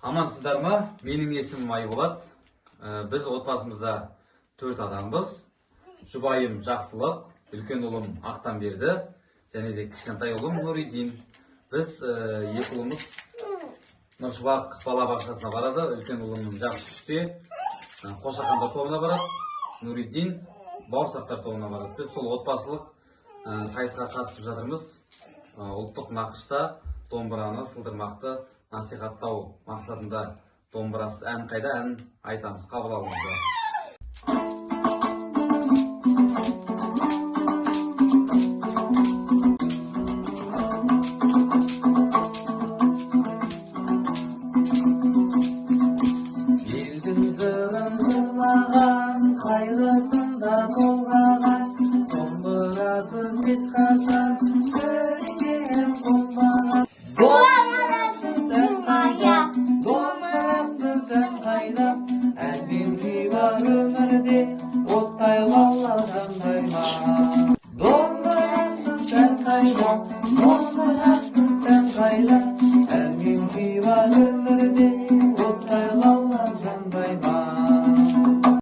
Амансыздарма? Менің есімім Айболат. Біз отбасымызда 4 адамбыз. Жұбайым Жақсылық, үлкен ұлым Ақтанберді, және де кішкентай ұлым Нұридин. Біз екі ұлымыз Нұршыбақ балабақшасына барады. Үлкен ұлымның жасы 3-те, Қошақандар тобына барады. Нұридин бауырсақтар тобына барады. Біз сол отбасылық сайысқа қатысып жатырмыз. Ұлттық нақышта домбыраны, сылдырмақты насихаттау мақсатында домбырасыз ән қайда ән айтамыз. Қабыл алыңыздар. Елдің зырын зырлаған, қайғысында толғаған, домбырасыз ешқашан көрген болмаған. Домбырасыз ән қайда, әнмен күй бар өмірде, оттай лаулаған қайма. Домбырасыз ән қайда, домбырасыз ән қайда, әнмен күй бар өмірде,